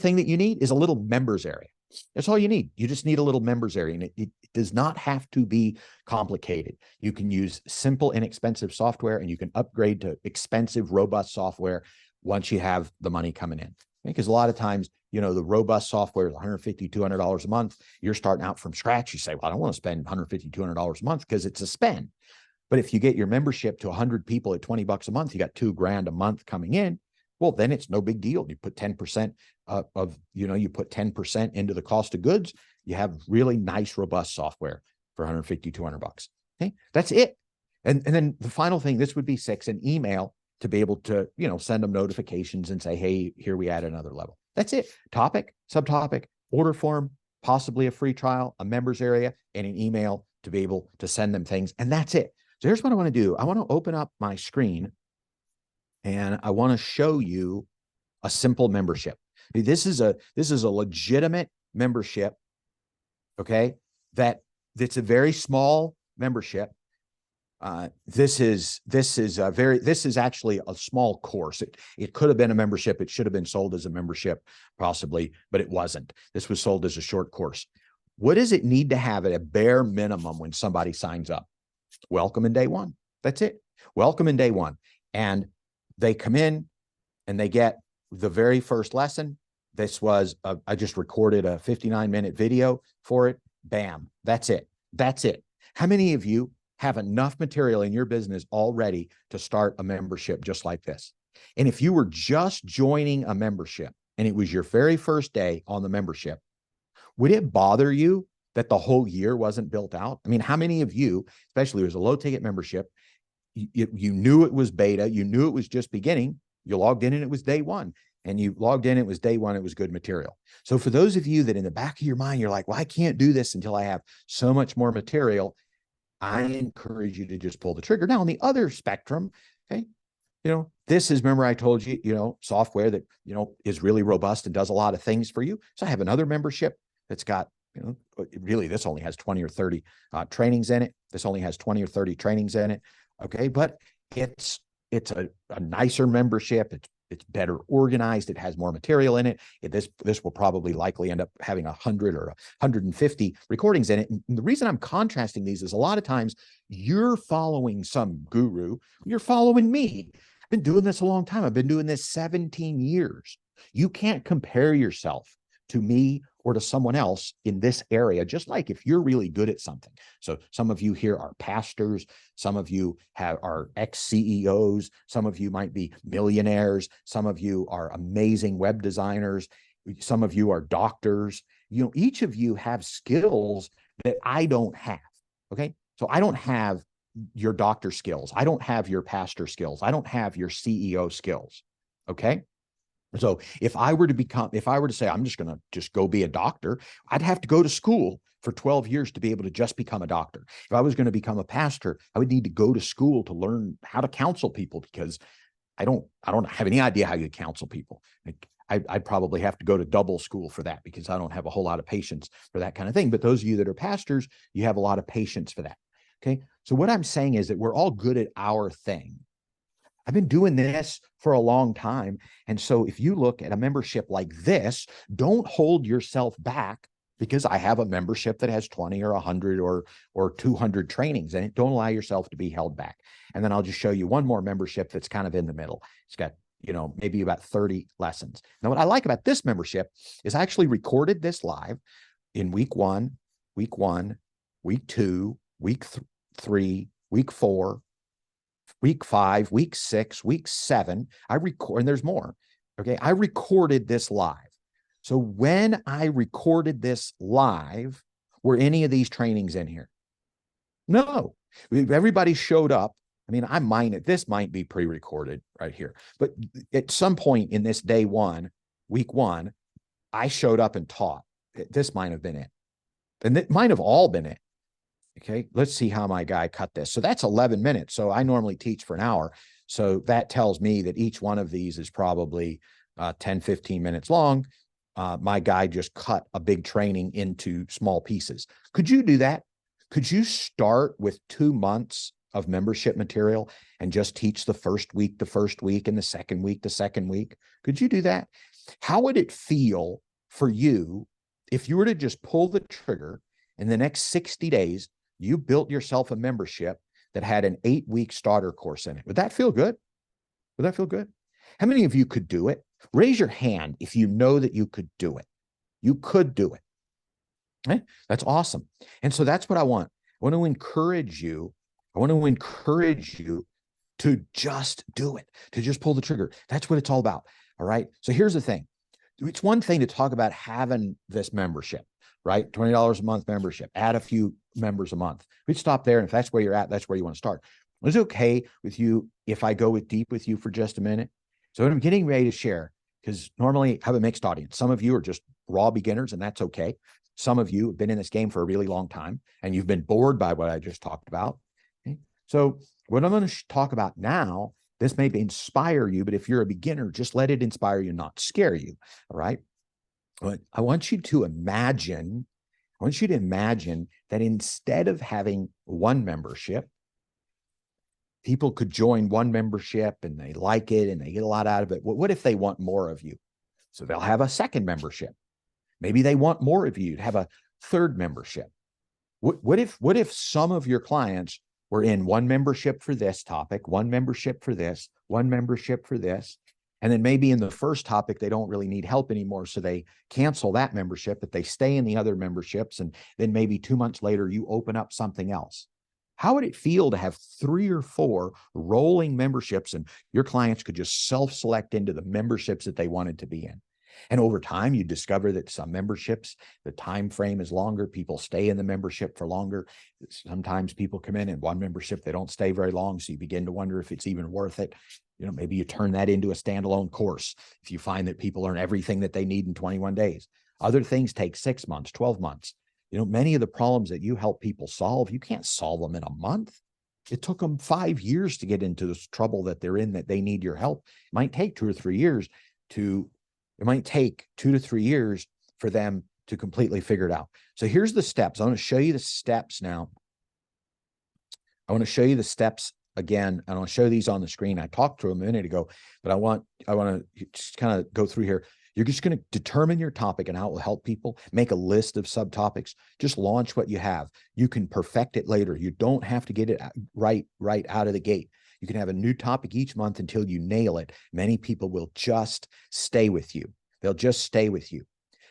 thing that you need is a little members area. That's all you need. You just need a little members area, and it does not have to be complicated. You can use simple, inexpensive software, and you can upgrade to expensive, robust software once you have the money coming in. Because a lot of times, you know, the robust software is $150, $200 a month. You're starting out from scratch. You say, well, I don't want to spend $150, $200 a month because it's a spend. But if you get your membership to 100 people at $20 a month, you got $2,000 a month coming in. Well, then it's no big deal. You put 10% you put 10% into the cost of goods. You have really nice, robust software for $150, $200. Okay, that's it. And then the final thing, this would be 6, an email to be able to, you know, send them notifications and say, hey, here we add another level. That's it. Topic, subtopic, order form, possibly a free trial, a members area, and an email to be able to send them things. And that's it. So here's what I want to do. I want to open up my screen and I want to show you a simple membership. This is a legitimate membership. Okay. That's a very small membership. This is actually a small course. It could have been a membership. It should have been sold as a membership possibly, but it wasn't. This was sold as a short course. What does it need to have at a bare minimum when somebody signs up? Welcome in day one. That's it. Welcome in day one. And they come in and they get the very first lesson. This was, I just recorded a 59-minute video for it. Bam. That's it. That's it. How many of you have enough material in your business already to start a membership just like this? And if you were just joining a membership and it was your very first day on the membership, would it bother you that the whole year wasn't built out? I mean, how many of you, especially if it was a low ticket membership, you knew it was beta, you knew it was just beginning, you logged in and it was day one, and you logged in, it was day one, it was good material. So for those of you that in the back of your mind, you're like, well, I can't do this until I have so much more material, I encourage you to just pull the trigger. Now on the other spectrum, okay, you know, this is, remember I told you, you know, software that, you know, is really robust and does a lot of things for you. So I have another membership that's got, you know, really, this only has 20 or 30 trainings in it. This only has 20 or 30 trainings in it. Okay. But it's a nicer membership. It's better organized. It has more material in it. This will probably likely end up having 100 or 150 recordings in it. And the reason I'm contrasting these is a lot of times you're following some guru. You're following me. I've been doing this a long time. I've been doing this 17 years. You can't compare yourself to me or to someone else in this area, just like if you're really good at something. So some of you here are pastors, some of you are ex-CEOs, some of you might be millionaires, some of you are amazing web designers, some of you are doctors. You know, each of you have skills that I don't have, okay? So I don't have your doctor skills. I don't have your pastor skills. I don't have your CEO skills, okay? So if I were to say, I'm just going to go be a doctor, I'd have to go to school for 12 years to be able to just become a doctor. If I was going to become a pastor, I would need to go to school to learn how to counsel people, because I don't have any idea how you counsel people. I'd probably have to go to double school for that, because I don't have a whole lot of patience for that kind of thing. But those of you that are pastors, you have a lot of patience for that. Okay. So what I'm saying is that we're all good at our thing. I've been doing this for a long time. And so if you look at a membership like this, don't hold yourself back because I have a membership that has 20 or 100 or 200 trainings in it. Don't allow yourself to be held back. And then I'll just show you one more membership that's kind of in the middle. It's got, you know, maybe about 30 lessons. Now, what I like about this membership is I actually recorded this live in week 1, week 2, week 3, week 4, week 5, week 6, week 7, I record, and there's more. Okay. I recorded this live. So when I recorded this live, were any of these trainings in here? No. Everybody showed up. I mean, this might be pre-recorded right here, but at some point in this day one, week 1, I showed up and taught. This might have been it. And it might have all been it. Okay, let's see how my guy cut this. So that's 11 minutes. So I normally teach for an hour. So that tells me that each one of these is probably 10, 15 minutes long. My guy just cut a big training into small pieces. Could you do that? Could you start with 2 months of membership material and just teach the first week, and the second week? Could you do that? How would it feel for you if you were to just pull the trigger in the next 60 days, you built yourself a membership that had an 8-week starter course in it? Would that feel good? Would that feel good? How many of you could do it? Raise your hand if you know that you could do it. You could do it. Okay? That's awesome. And so that's what I want. I want to encourage you. I want to encourage you to just do it, to just pull the trigger. That's what it's all about. All right. So here's the thing. It's one thing to talk about having this membership, right? $20 a month membership, add a few members a month. We'd stop there. And if that's where you're at, that's where you want to start. Is it okay with you if I go deep with you for just a minute? So what I'm getting ready to share, because normally I have a mixed audience. Some of you are just raw beginners, and that's okay. Some of you have been in this game for a really long time, and you've been bored by what I just talked about. Okay? So what I'm going to talk about now, this may inspire you, but if you're a beginner, just let it inspire you, not scare you. All right. But I want you to imagine that instead of having one membership, people could join one membership and they like it and they get a lot out of it. What if they want more of you? So they'll have a second membership. Maybe they want more of you to have a third membership. What if some of your clients were in one membership for this topic, one membership for this, one membership for this, and then maybe in the first topic, they don't really need help anymore. So they cancel that membership, but they stay in the other memberships. And then maybe 2 months later, you open up something else. How would it feel to have 3 or 4 rolling memberships and your clients could just self-select into the memberships that they wanted to be in? And over time, you discover that some memberships, the time frame is longer. People stay in the membership for longer. Sometimes people come in one membership, they don't stay very long. So you begin to wonder if it's even worth it. Maybe you turn that into a standalone course if you find that people learn everything that they need in 21 days. Other things take 6 months, 12 months. Many of the problems that you help people solve, you can't solve them in a month. It took them 5 years to get into this trouble that they're in, that they need your help. It might take 2 or 3 years it might take 2 to 3 years for them to completely figure it out. So here's the steps. I want to show you the steps now. I want to show you the steps again. I want to show these on the screen. I talked to them a minute ago, but I want to just kind of go through here. You're just going to determine your topic and how it will help people. Make a list of subtopics. Just launch what you have. You can perfect it later. You don't have to get it right out of the gate. You can have a new topic each month until you nail it. Many people will just stay with you. They'll just stay with you.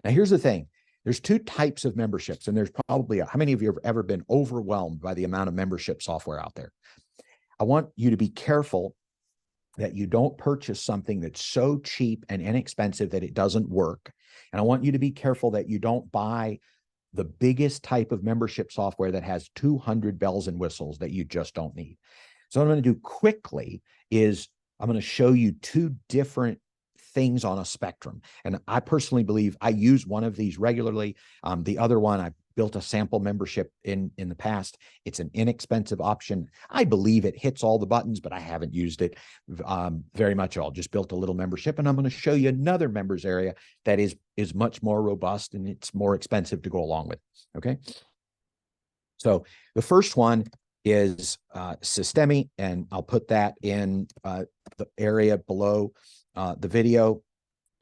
Now, here's the thing. There's 2 types of memberships, and there's probably, how many of you have ever been overwhelmed by the amount of membership software out there? I want you to be careful that you don't purchase something that's so cheap and inexpensive that it doesn't work. And I want you to be careful that you don't buy the biggest type of membership software that has 200 bells and whistles that you just don't need. So what I'm going to do quickly is I'm going to show you 2 different things on a spectrum. And I personally believe I use one of these regularly. The other one, I built a sample membership in the past. It's an inexpensive option. I believe it hits all the buttons, but I haven't used it very much at all. Just built a little membership, and I'm going to show you another members area that is much more robust and it's more expensive to go along with. Okay. So the first one is Systemi, and I'll put that in the area below the video.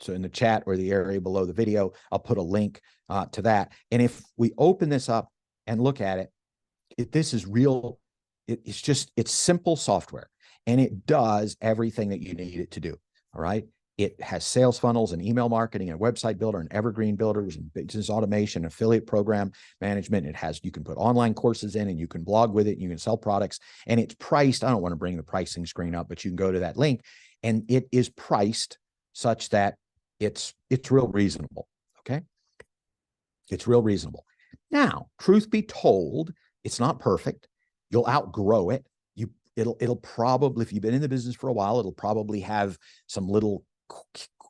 So in the chat or the area below the video, I'll put a link to that. And if we open this up and look at it, this is real. It's simple software, and it does everything that you need it to do. All right. It has sales funnels and email marketing and website builder and evergreen builders and business automation, affiliate program management. You can put online courses in and you can blog with it. And you can sell products, and it's priced. I don't want to bring the pricing screen up, but you can go to that link, and it is priced such that it's real reasonable. Okay. It's real reasonable. Now, truth be told, it's not perfect. You'll outgrow it. It'll probably, if you've been in the business for a while, it'll probably have some little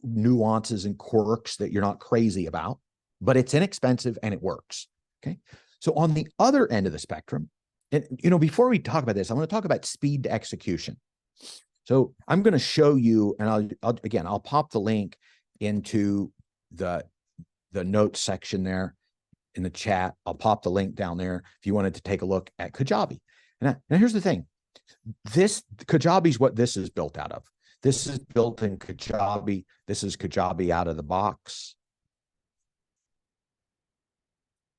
nuances and quirks that you're not crazy about, but it's inexpensive and it works. Okay. So on the other end of the spectrum, and before we talk about this, I want to talk about speed to execution. So I'm going to show you, and I'll pop the link into the notes section there in the chat. I'll pop the link down there if you wanted to take a look at Kajabi. Now here's the thing. Kajabi is what this is built out of. This is built in Kajabi. This is Kajabi out of the box.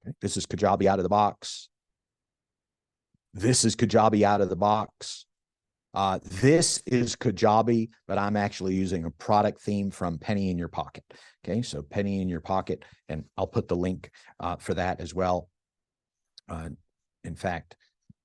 Okay. This is Kajabi out of the box. This is Kajabi out of the box. This is Kajabi, but I'm actually using a product theme from Penny in Your Pocket. Okay, so Penny in Your Pocket, and I'll put the link for that as well. In fact,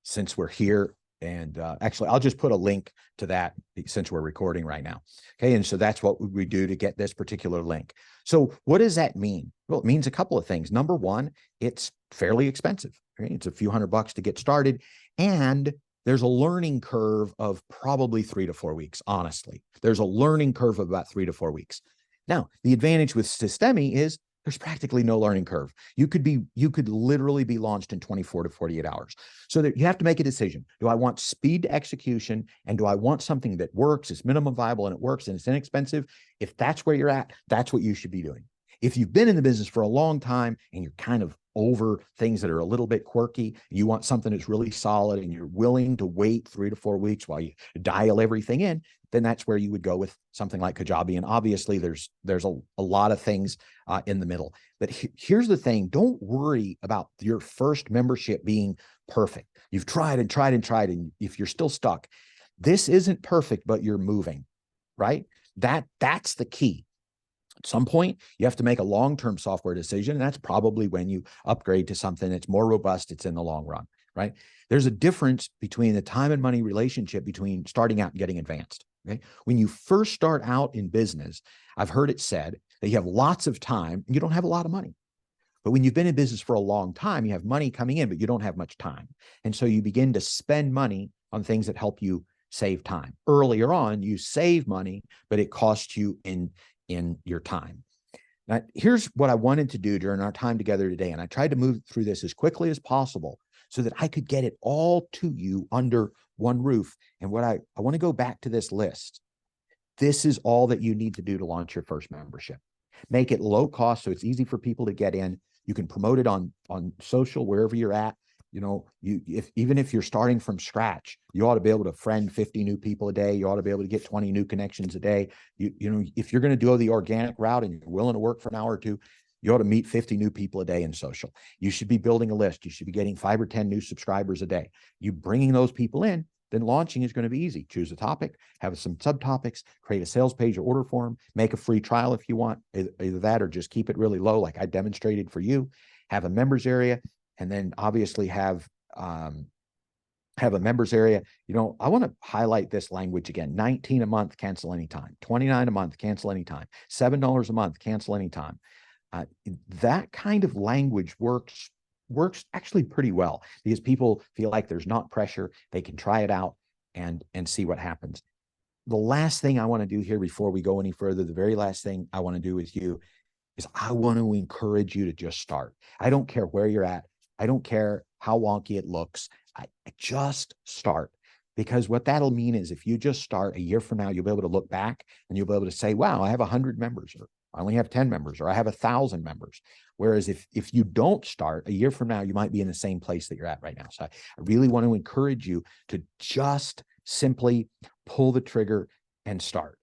since we're here, and actually, I'll just put a link to that since we're recording right now. Okay, and so that's what we do to get this particular link. So what does that mean? Well, it means a couple of things. Number one, it's fairly expensive. Right? It's a few $100 to get started, and there's a learning curve of probably 3 to 4 weeks. Honestly, there's a learning curve of about 3 to 4 weeks. Now, the advantage with Systemi is there's practically no learning curve. You could literally be launched in 24 to 48 hours. So that you have to make a decision. Do I want speed to execution, and do I want something that works, it's minimum viable, and it works, and it's inexpensive? If that's where you're at, that's what you should be doing. If you've been in the business for a long time and you're kind of over things that are a little bit quirky, you want something that's really solid, and you're willing to wait 3 to 4 weeks while you dial everything in, then that's where you would go with something like Kajabi. And obviously there's a lot of things in the middle. But here's the thing. Don't worry about your first membership being perfect. You've tried and tried and tried, and if you're still stuck, this isn't perfect, but you're moving, right? That's the key. At some point, you have to make a long-term software decision, and that's probably when you upgrade to something that's more robust. It's in the long run, right? There's a difference between the time and money relationship between starting out and getting advanced. Okay? When you first start out in business, I've heard it said that you have lots of time and you don't have a lot of money. But when you've been in business for a long time, you have money coming in, but you don't have much time. And so you begin to spend money on things that help you save time. Earlier on, you save money, but it costs you in your time. Now, here's what I wanted to do during our time together today. And I tried to move through this as quickly as possible so that I could get it all to you under one roof. And what I want to go back to this list. This is all that you need to do to launch your first membership. Make it low cost so it's easy for people to get in. You can promote it on social, wherever you're at. You know, even if you're starting from scratch, you ought to be able to friend 50 new people a day. You ought to be able to get 20 new connections a day. You know, if you're going to do the organic route and you're willing to work for an hour or two, you ought to meet 50 new people a day in social. You should be building a list. You should be getting 5 or 10 new subscribers a day. You bringing those people in, then launching is going to be easy. Choose a topic, have some subtopics, create a sales page or order form, make a free trial if you want, either that or just keep it really low like I demonstrated for you. Have a members area, and then obviously have a members area. You know, I want to highlight this language again. 19 a month, cancel anytime. 29 a month, cancel anytime. $7 a month, cancel anytime. That kind of language works actually pretty well because people feel like there's not pressure. They can try it out and see what happens. The last thing I want to do here before we go any further, the very last thing I want to do with you is I want to encourage you to just start. I don't care where you're at. I don't care how wonky it looks. I just start, because what that'll mean is if you just start, a year from now, you'll be able to look back and you'll be able to say, wow, I have 100 members, or I only have 10 members, or I have 1,000 members. Whereas if you don't start, a year from now, you might be in the same place that you're at right now. So I really want to encourage you to just simply pull the trigger and start.